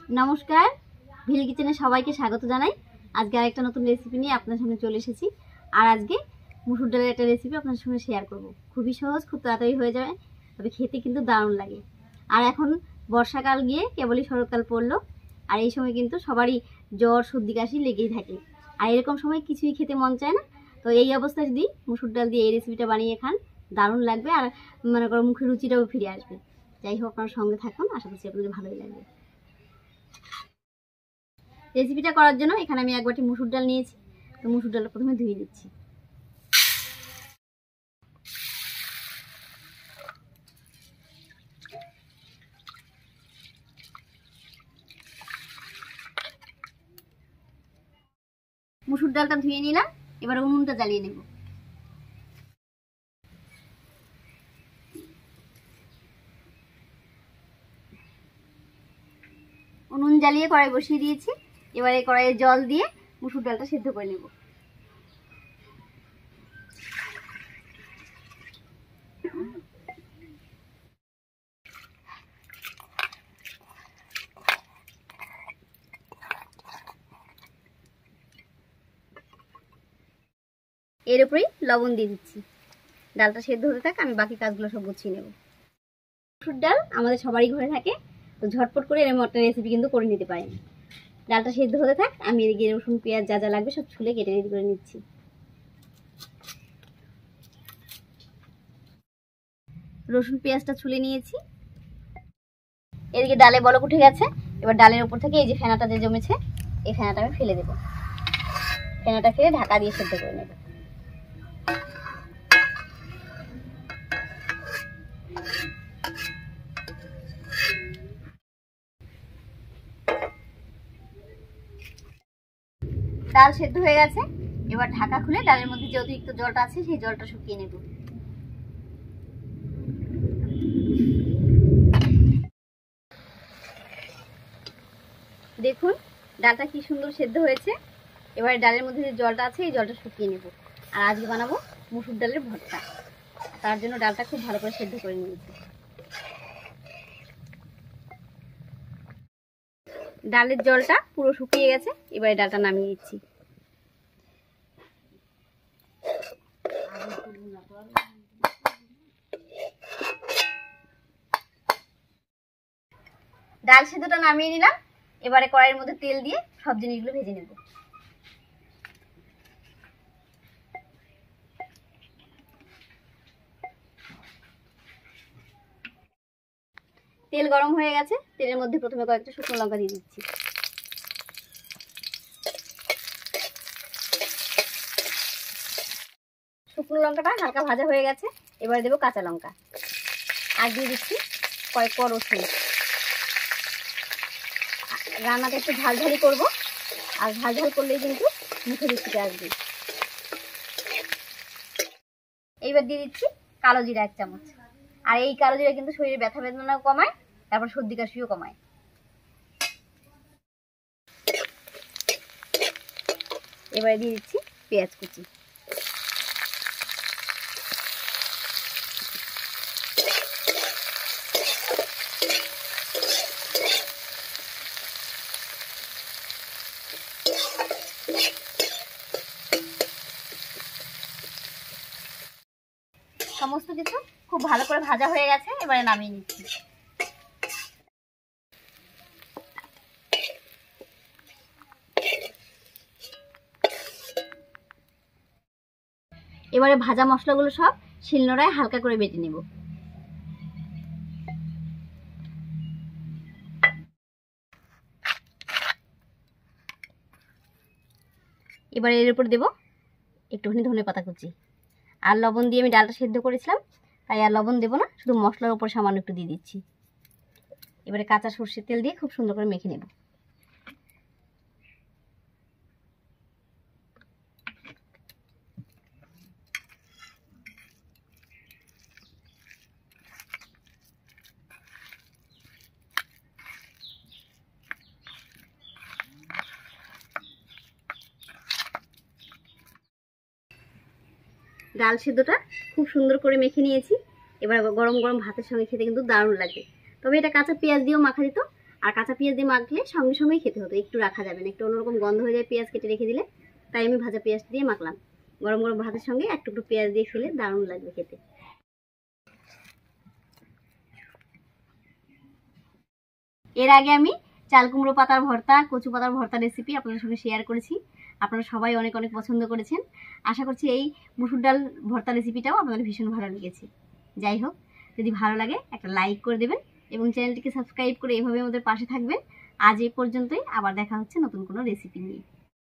নমস্কার, ভিল কিচেনে সবাইকে স্বাগত জানাই। আজকে আরেকটা নতুন রেসিপি নিয়ে আপনার সামনে চলে এসেছি। আর আজকে মুসুর ডালের একটা রেসিপি আপনার সঙ্গে শেয়ার করব। খুবই সহজ, খুব তাড়াতাড়ি হয়ে যাবে, তবে খেতে কিন্তু দারুণ লাগে। আর এখন বর্ষাকাল গিয়ে কেবলই শরৎকাল পড়লো, আর এই সময় কিন্তু সবারই জ্বর সর্দি কাশি লেগেই থাকে। আর এরকম সময় কিছুই খেতে মন চায় না। তো এই অবস্থায় যদি মুসুর ডাল দিয়ে এই রেসিপিটা বানিয়ে খান, দারুণ লাগবে। আর মনে করো মুখের রুচিটাও ফিরে আসবে। যাই হোক, আপনার সঙ্গে থাকুন, আশা করছি আপনাদের ভালোই লাগবে। রেসিপিটা করার জন্য এখানে আমি এক বাটি মুসুর ডাল নিয়েছি। তো মুসুর ডালটা প্রথমে ধুয়ে নিচ্ছি। মুসুর ডালটা ধুয়ে নিলাম, এবার উনুনটা জ্বালিয়ে নেব। উনুন জ্বালিয়ে কড়াই বসিয়ে দিয়েছি। এবারে কড়াইয়ে জল দিয়ে মুসুর ডালটা সেদ্ধ করে নেব। এর উপরেই লবণ দিয়ে দিচ্ছি। ডালটা সেদ্ধ হতে থাক, আমি বাকি কাজগুলো সব গুছিয়ে নেব। মুসুর ডাল আমাদের সবারই ঘরে থাকে, তো ঝটপট করে এরকম একটা রেসিপি কিন্তু করে নিতে পারেন। ডালটা সেদ্ধ হতে থাক, আমি এদিকে রসুন পেঁয়াজ যা যা লাগবে সব ছুলে কেটে রেডি করে নিচ্ছি। রসুন পেঁয়াজটা ছুলে নিয়েছি। এদিকে ডালে বলক উঠে গেছে। এবার ডালের উপর থেকে এই যে ফেনাটা যে জমেছে, এই ফেনাটা আমি ফেলে দেব। ফেনাটা ফেলে ঢাকা দিয়ে সেদ্ধ করে নেব। ডাল সেদ্ধ হয়ে গেছে। এবার ঢাকা খুলে ডালের মধ্যে যে অতিরিক্ত জলটা আছে সেই জলটা শুকিয়ে নেব। দেখুন ডালটা কি সুন্দর সেদ্ধ হয়েছে। এবার ডালের মধ্যে যে জলটা আছে এই জলটা শুকিয়ে নেব। আর আজকে বানাবো মুসুর ডালের ভর্তা। তার জন্য ডালটা খুব ভালো করে সেদ্ধ করে নিয়েছি। ডালের জলটা পুরো শুকিয়ে গেছে। এবারে ডালটা নামিয়ে দিচ্ছি। ডাল সেদ্ধটা নামিয়ে নিলাম। এবারে কড়াইয়ের মধ্যে তেল দিয়ে সব জিনিসগুলো ভেজে নেব। তেল গরম হয়ে গেছে। তেলের মধ্যে প্রথমে কয়েকটা শুকনো লঙ্কা দিয়ে দিচ্ছি। শুকনো লঙ্কাটা হালকা ভাজা হয়ে গেছে। এবারে দেবো কাঁচা লঙ্কা, আর দিয়ে দিচ্ছি কয়েক কোয়া রসুন। রান্নাটা একটু ঝালঝালি করব, আর ঝালঝাল করলেই কিন্তু মুখে রুচিতে আসবে। এইবার দিয়ে দিচ্ছি কালো জিরা 1 চামচ। আর এই কালো জিরা কিন্তু শরীরে ব্যথা বেদনা কমায়, তারপর সর্দি কাশিও কমায়। এবারে দিয়ে দিচ্ছি পেঁয়াজ কুচি। সমস্ত কিছু খুব ভালো করে ভাজা হয়ে গেছে। এবারে নামিয়ে নিচ্ছি। এবারে ভাজা মশলাগুলো সব শিলনোড়ায় হালকা করে বেটে নেব। এবারে এর উপর দেব একটুখানি ধনেপাতা কুচি। আর লবণ দিয়ে আমি ডালটা সেদ্ধ করেছিলাম, তাই আর লবণ দেবো না, শুধু মশলার উপর সামান্য একটু দিয়ে দিচ্ছি। এবারে কাঁচা সর্ষের তেল দিয়ে খুব সুন্দর করে মেখে নেব। ডাল সেদ্ধটা খুব সুন্দর করে মেখে নিয়েছি। এবার গরম গরম ভাতের সঙ্গে খেতে কিন্তু দারুণ লাগে। তবে এটা কাঁচা পেঁয়াজ দিয়েও মাখা দিত, আর কাঁচা পেঁয়াজ দিয়ে মাখলে সঙ্গে সঙ্গেই খেতে হতো, একটু রাখা যাবে না, একটু অন্যরকম গন্ধ হয়ে যায় পেঁয়াজ কেটে রেখে দিলে। তাই আমি ভাজা পেঁয়াজ দিয়ে মাখলাম। গরম গরম ভাতের সঙ্গে এক টুকরো পেঁয়াজ দিয়ে খেলে দারুণ লাগবে খেতে। এর আগে আমি চাল কুমড়ো পাতার ভর্তা, কচু পাতার ভর্তা রেসিপি আপনাদের সঙ্গে শেয়ার করেছি। আপনারা সবাই অনেক অনেক পছন্দ করেছেন। আশা করছি এই মুসুর ডাল ভর্তা রেসিপিটাও আপনাদের ভীষণ ভালো লেগেছে। যাই হোক, যদি ভালো লাগে একটা লাইক করে দেবেন এবং চ্যানেলটিকে সাবস্ক্রাইব করে এভাবে আমাদের পাশে থাকবেন। আজ এই পর্যন্তই, আবার দেখা হচ্ছে নতুন কোনো রেসিপি নিয়ে।